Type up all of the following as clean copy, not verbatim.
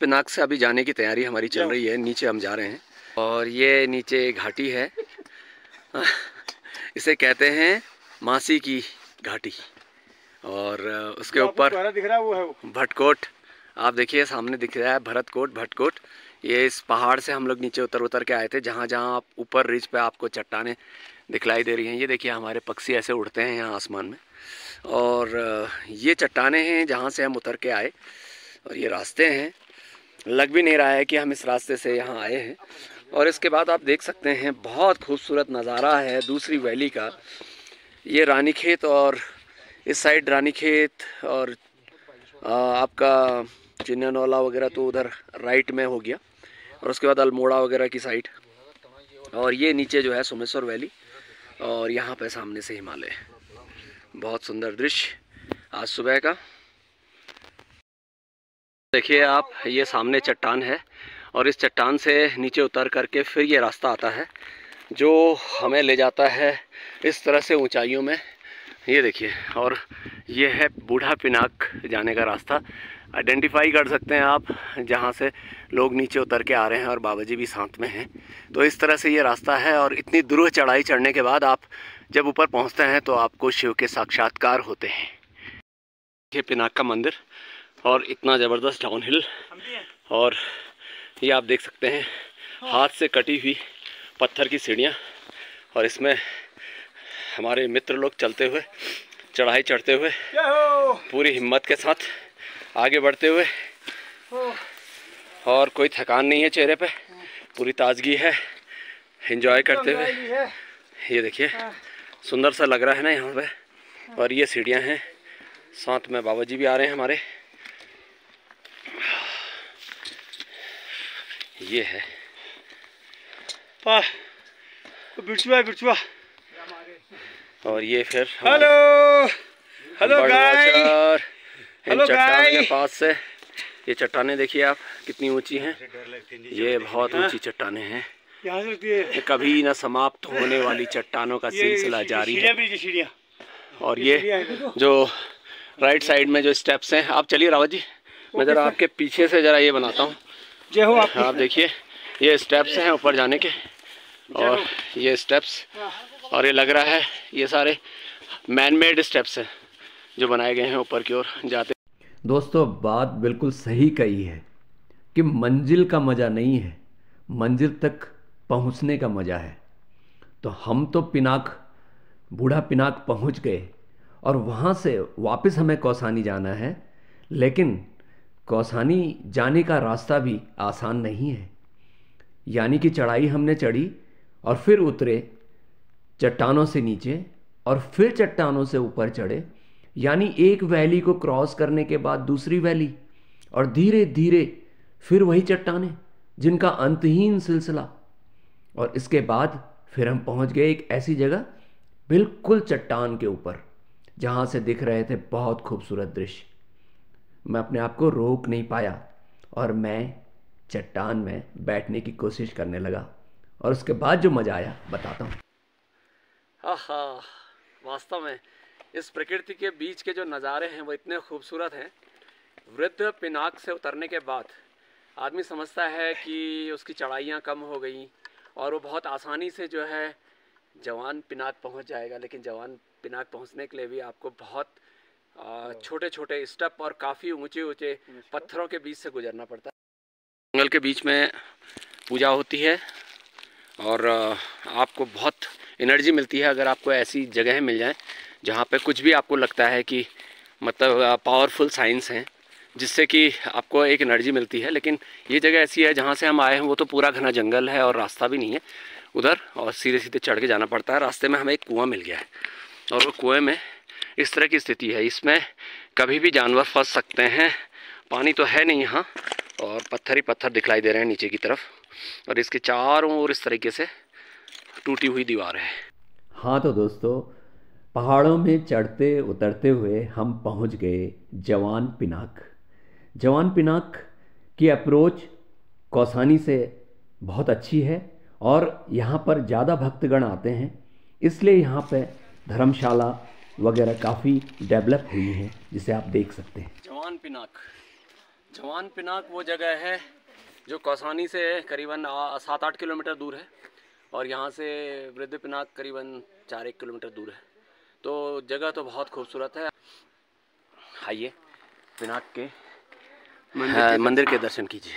पिनाक से अभी जाने की तैयारी हमारी चल रही है। नीचे हम जा रहे हैं और ये नीचे घाटी है, इसे कहते हैं मासी की घाटी। और उसके ऊपर दिख रहा है वो है भटकोट। आप देखिए सामने दिख रहा है भटकोट। ये इस पहाड़ से हम लोग नीचे उतर के आए थे, जहाँ आप ऊपर रिज पे आपको चट्टानें दिखलाई दे रही हैं। ये देखिए हमारे पक्षी ऐसे उड़ते हैं यहाँ आसमान में। और ये चट्टानें हैं जहाँ से हम उतर के आए। और ये रास्ते हैं, लग भी नहीं रहा है कि हम इस रास्ते से यहाँ आए हैं। और इसके बाद आप देख सकते हैं बहुत खूबसूरत नज़ारा है दूसरी वैली का। ये रानीखेत और इस साइड रानीखेत और आपका चिन्नौला वगैरह तो उधर राइट में हो गया, और उसके बाद अल्मोड़ा वगैरह की साइड। और ये नीचे जो है सोमेश्वर वैली, और यहाँ पे सामने से हिमालय। बहुत सुंदर दृश्य आज सुबह का। देखिए आप, ये सामने चट्टान है और इस चट्टान से नीचे उतर करके फिर ये रास्ता आता है जो हमें ले जाता है इस तरह से ऊंचाइयों में। ये देखिए, और ये है बूढ़ा पिनाक जाने का रास्ता। आइडेंटिफाई कर सकते हैं आप, जहाँ से लोग नीचे उतर के आ रहे हैं और बाबा जी भी साथ में हैं। तो इस तरह से ये रास्ता है। और इतनी दूर चढ़ाई चढ़ने के बाद आप जब ऊपर पहुँचते हैं तो आपको शिव के साक्षात्कार होते हैं। ये पिनाक का मंदिर और इतना ज़बरदस्त डाउनहिल, और ये आप देख सकते हैं हाथ से कटी हुई पत्थर की सीढ़ियाँ। और इसमें हमारे मित्र लोग चलते हुए, चढ़ाई चढ़ते हुए पूरी हिम्मत के साथ आगे बढ़ते हुए, और कोई थकान नहीं है चेहरे पे, पूरी ताजगी है, एंजॉय करते हुए। ये देखिए सुंदर सा लग रहा है ना यहाँ पे। और ये सीढ़ियाँ हैं, साथ में बाबा जी भी आ रहे हैं हमारे। ये है बिरचुआ। और ये फिर हेलो गाइस, इन चट्टानों के पास से ये चट्टानें देखिए आप कितनी ऊंची हैं। ये बहुत ऊंची चट्टानें हैं, ये कभी न समाप्त होने वाली चट्टानों का सिलसिला जारी है। और ये जो राइट साइड में जो स्टेप्स हैं, आप चलिए रावत जी, मैं ज़रा आपके पीछे से ज़रा ये बनाता हूँ। जय हो आप देखिए, ये स्टेप्स हैं ऊपर जाने के, और ये स्टेप्स, और ये लग रहा है ये सारे मैन मेड स्टेप्स हैं जो बनाए गए हैं ऊपर की ओर जाते। दोस्तों बात बिल्कुल सही कही है कि मंजिल का मज़ा नहीं है, मंजिल तक पहुंचने का मज़ा है। तो हम तो पिनाक, बूढ़ा पिनाक पहुंच गए, और वहां से वापस हमें कौसानी जाना है। लेकिन कौसानी जाने का रास्ता भी आसान नहीं है। यानी कि चढ़ाई हमने चढ़ी और फिर उतरे चट्टानों से नीचे, और फिर चट्टानों से ऊपर चढ़े। यानी एक वैली को क्रॉस करने के बाद दूसरी वैली, और धीरे धीरे फिर वही चट्टानें जिनका अंतहीन सिलसिला। और इसके बाद फिर हम पहुंच गए एक ऐसी जगह बिल्कुल चट्टान के ऊपर, जहां से दिख रहे थे बहुत खूबसूरत दृश्य। मैं अपने आप को रोक नहीं पाया और मैं चट्टान में बैठने की कोशिश करने लगा। और उसके बाद जो मज़ा आया बताता हूँ। आहा, वास्तव में इस प्रकृति के बीच के जो नज़ारे हैं वो इतने खूबसूरत हैं। वृद्ध पिनाक से उतरने के बाद आदमी समझता है कि उसकी चढ़ाइयाँ कम हो गई और वो बहुत आसानी से जो है जवान पिनाक पहुंच जाएगा। लेकिन जवान पिनाक पहुंचने के लिए भी आपको बहुत छोटे छोटे स्टेप और काफ़ी ऊंचे ऊंचे पत्थरों के बीच से गुजरना पड़ता है। जंगल के बीच में पूजा होती है और आपको बहुत एनर्जी मिलती है अगर आपको ऐसी जगह मिल जाए जहाँ पे कुछ भी आपको लगता है कि मतलब पावरफुल साइंस हैं, जिससे कि आपको एक एनर्जी मिलती है। लेकिन ये जगह ऐसी है जहाँ से हम आए हैं वो तो पूरा घना जंगल है और रास्ता भी नहीं है उधर, और सीधे सीधे चढ़ के जाना पड़ता है। रास्ते में हमें एक कुआं मिल गया है, और वो कुएं में इस तरह की स्थिति है, इसमें कभी भी जानवर फंस सकते हैं। पानी तो है नहीं यहाँ, और पत्थर ही पत्थर दिखलाई दे रहे हैं नीचे की तरफ, और इसके चारों ओर इस तरीके से टूटी हुई दीवार है। हाँ तो दोस्तों, पहाड़ों में चढ़ते उतरते हुए हम पहुंच गए जवान पिनाक। जवान पिनाक की अप्रोच कौसानी से बहुत अच्छी है, और यहाँ पर ज़्यादा भक्तगण आते हैं, इसलिए यहाँ पे धर्मशाला वगैरह काफ़ी डेवलप हुई हैं, जिसे आप देख सकते हैं। जवान पिनाक, जवान पिनाक वो जगह है जो कौसानी से करीबन 7-8 किलोमीटर दूर है और यहाँ से वृद्ध पिनाक करीबन 4-1 किलोमीटर दूर है। तो जगह तो बहुत खूबसूरत है। आइए पिनाक के मंदिर के दर्शन कीजिए।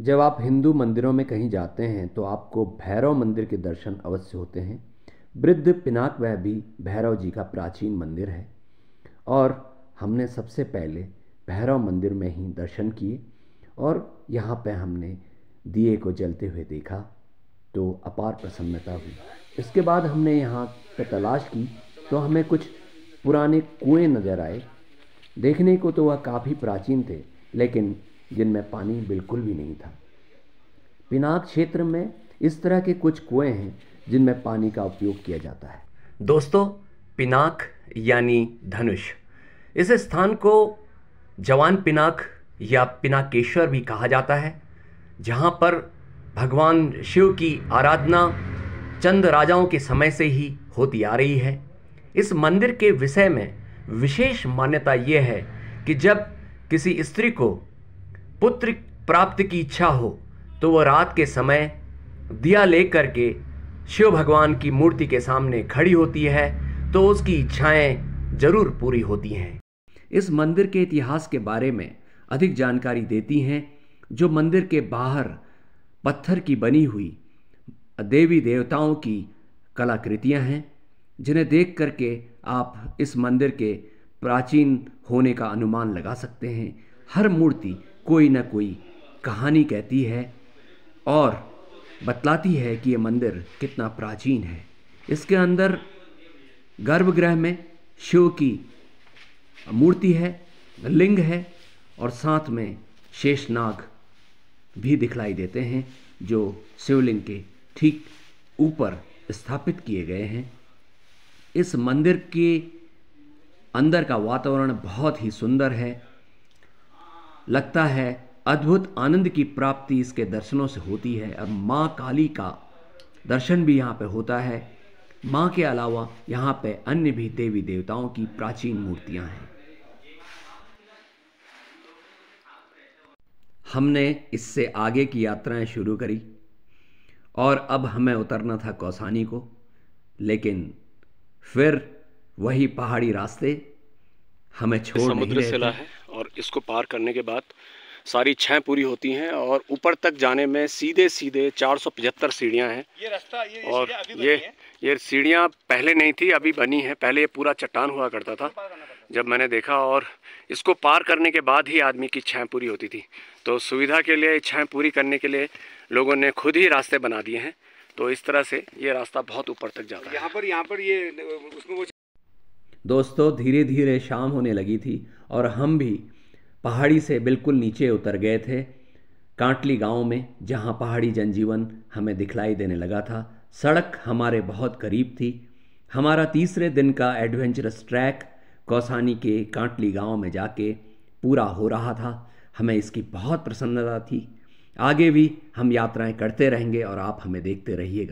जब आप हिंदू मंदिरों में कहीं जाते हैं तो आपको भैरव मंदिर के दर्शन अवश्य होते हैं। वृद्ध पिनाक वह भी भैरव जी का प्राचीन मंदिर है और हमने सबसे पहले भैरव मंदिर में ही दर्शन किए और यहाँ पे हमने दिए को जलते हुए देखा तो अपार प्रसन्नता हुई। इसके बाद हमने यहाँ पे तलाश की तो हमें कुछ पुराने कुएं नज़र आए। देखने को तो वह काफ़ी प्राचीन थे लेकिन जिनमें पानी बिल्कुल भी नहीं था। पिनाक क्षेत्र में इस तरह के कुछ कुएं हैं जिनमें पानी का उपयोग किया जाता है। दोस्तों, पिनाक यानी धनुष, इस स्थान को जवान पिनाक या पिनाकेश्वर भी कहा जाता है, जहाँ पर भगवान शिव की आराधना चंद राजाओं के समय से ही होती आ रही है। इस मंदिर के विषय में विशेष मान्यता यह है कि जब किसी स्त्री को पुत्र प्राप्ति की इच्छा हो तो वह रात के समय दिया लेकर के शिव भगवान की मूर्ति के सामने खड़ी होती है तो उसकी इच्छाएं जरूर पूरी होती हैं। इस मंदिर के इतिहास के बारे में अधिक जानकारी देती हैं जो मंदिर के बाहर पत्थर की बनी हुई देवी देवताओं की कलाकृतियां हैं, जिन्हें देख करके आप इस मंदिर के प्राचीन होने का अनुमान लगा सकते हैं। हर मूर्ति कोई न कोई कहानी कहती है और बतलाती है कि ये मंदिर कितना प्राचीन है। इसके अंदर गर्भगृह में शिव की मूर्ति है, लिंग है और साथ में शेषनाग भी दिखलाई देते हैं जो शिवलिंग के ठीक ऊपर स्थापित किए गए हैं। इस मंदिर के अंदर का वातावरण बहुत ही सुंदर है। लगता है अद्भुत आनंद की प्राप्ति इसके दर्शनों से होती है और माँ काली का दर्शन भी यहाँ पे होता है। माँ के अलावा यहाँ पे अन्य भी देवी देवताओं की प्राचीन मूर्तियाँ हैं। हमने इससे आगे की यात्राएं शुरू करी और अब हमें उतरना था कौसानी को, लेकिन फिर वही पहाड़ी रास्ते हमें छोड़ समुद्र सिला है और इसको पार करने के बाद सारी इच्छाएं पूरी होती हैं और ऊपर तक जाने में सीधे 475 सीढ़ियां हैं। ये रास्ता और ये सीढ़ियां पहले नहीं थी, अभी बनी है। पहले ये पूरा चट्टान हुआ करता था जब मैंने देखा, और इसको पार करने के बाद ही आदमी की इच्छाएं पूरी होती थी। तो सुविधा के लिए, इच्छाएं पूरी करने के लिए लोगों ने खुद ही रास्ते बना दिए हैं। तो इस तरह से ये रास्ता बहुत ऊपर तक जाता है। यहाँ पर ये उसको दोस्तों, धीरे धीरे शाम होने लगी थी और हम भी पहाड़ी से बिल्कुल नीचे उतर गए थे कांटली गांव में, जहां पहाड़ी जनजीवन हमें दिखलाई देने लगा था। सड़क हमारे बहुत करीब थी। हमारा तीसरे दिन का एडवेंचरस ट्रैक कौसानी के कांटली गांव में जाके पूरा हो रहा था। हमें इसकी बहुत प्रसन्नता थी। आगे भी हम यात्राएं करते रहेंगे और आप हमें देखते रहिएगा।